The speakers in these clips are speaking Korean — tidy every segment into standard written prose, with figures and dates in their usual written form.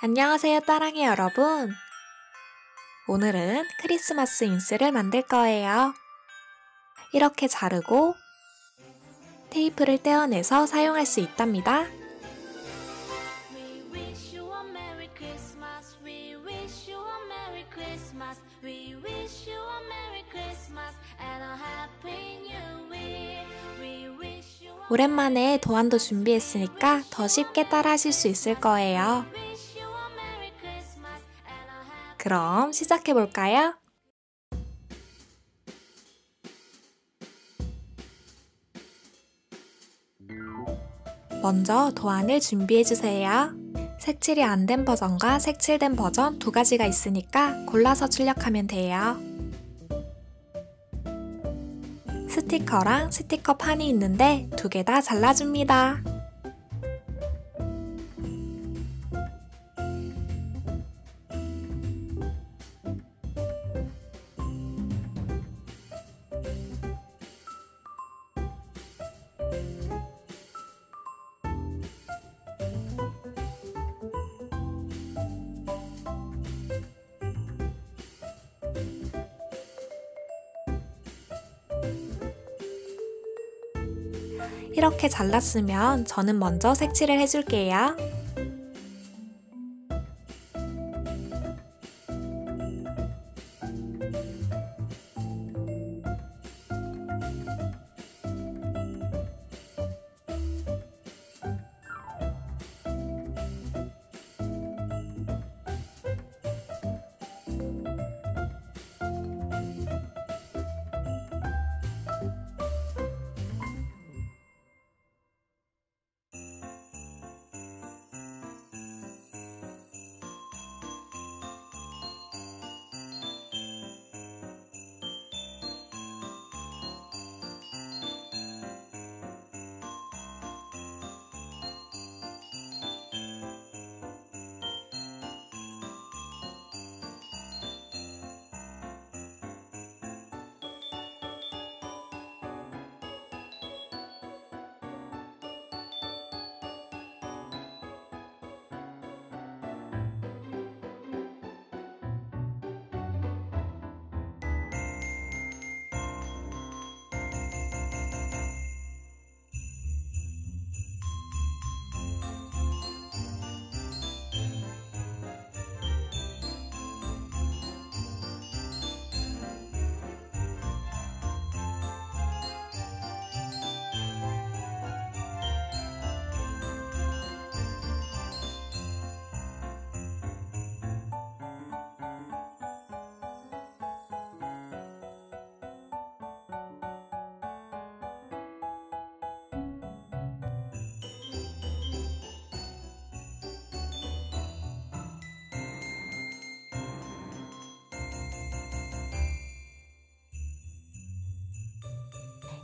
안녕하세요, 따랑이 여러분. 오늘은 크리스마스 인스를 만들 거예요. 이렇게 자르고 테이프를 떼어내서 사용할 수 있답니다. 오랜만에 도안도 준비했으니까 더 쉽게 따라 하실 수 있을 거예요. 그럼 시작해 볼까요? 먼저 도안을 준비해 주세요. 색칠이 안 된 버전과 색칠된 버전 두 가지가 있으니까 골라서 출력하면 돼요. 스티커랑 스티커 판이 있는데 두 개 다 잘라줍니다. 이렇게 잘랐으면 저는 먼저 색칠을 해줄게요.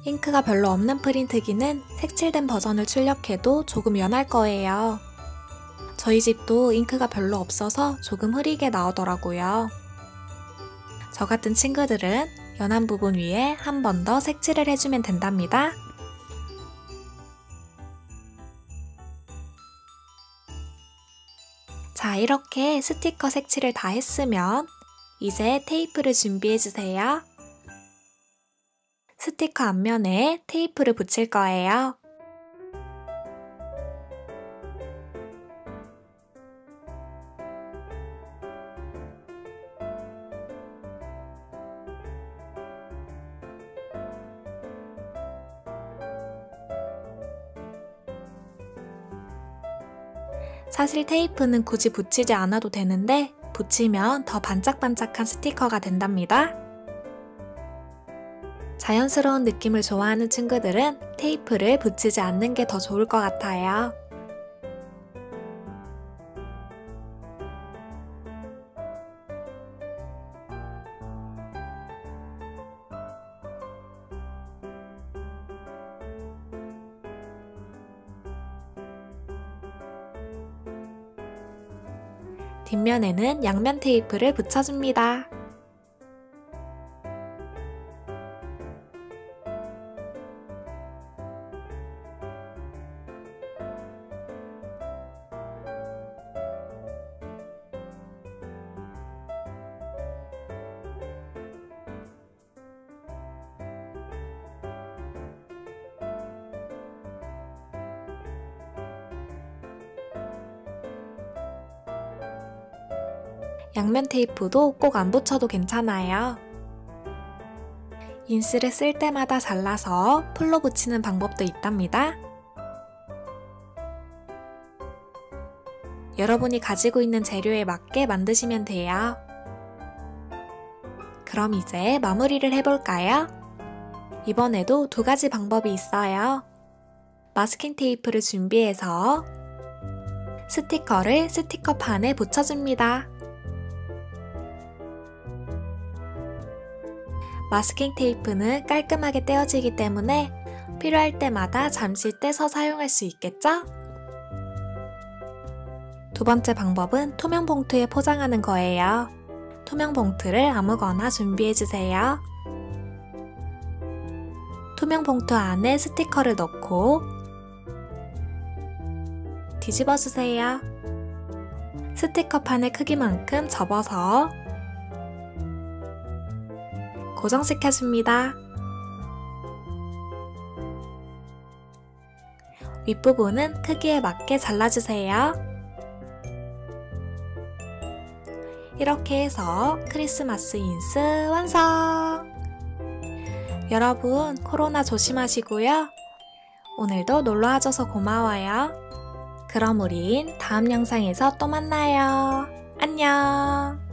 잉크가 별로 없는 프린트기는 색칠된 버전을 출력해도 조금 연할 거예요. 저희 집도 잉크가 별로 없어서 조금 흐리게 나오더라고요. 저 같은 친구들은 연한 부분 위에 한 번 더 색칠을 해주면 된답니다. 자, 이렇게 스티커 색칠을 다 했으면 이제 테이프를 준비해주세요. 스티커 앞면에 테이프를 붙일 거예요. 사실 테이프는 굳이 붙이지 않아도 되는데 붙이면 더 반짝반짝한 스티커가 된답니다. 자연스러운 느낌을 좋아하는 친구들은 테이프를 붙이지 않는 게 더 좋을 것 같아요. 뒷면에는 양면 테이프를 붙여줍니다. 양면 테이프도 꼭 안 붙여도 괜찮아요. 인스를 쓸 때마다 잘라서 풀로 붙이는 방법도 있답니다. 여러분이 가지고 있는 재료에 맞게 만드시면 돼요. 그럼 이제 마무리를 해볼까요? 이번에도 2가지 방법이 있어요. 마스킹 테이프를 준비해서 스티커를 스티커판에 붙여줍니다. 마스킹 테이프는 깔끔하게 떼어지기 때문에 필요할 때마다 잠시 떼서 사용할 수 있겠죠? 2번째 방법은 투명 봉투에 포장하는 거예요. 투명 봉투를 아무거나 준비해주세요. 투명 봉투 안에 스티커를 넣고 뒤집어주세요. 스티커판의 크기만큼 접어서 고정시켜줍니다. 윗부분은 크기에 맞게 잘라주세요. 이렇게 해서 크리스마스 인스 완성! 여러분, 코로나 조심하시고요. 오늘도 놀러와줘서 고마워요. 그럼 우린 다음 영상에서 또 만나요. 안녕!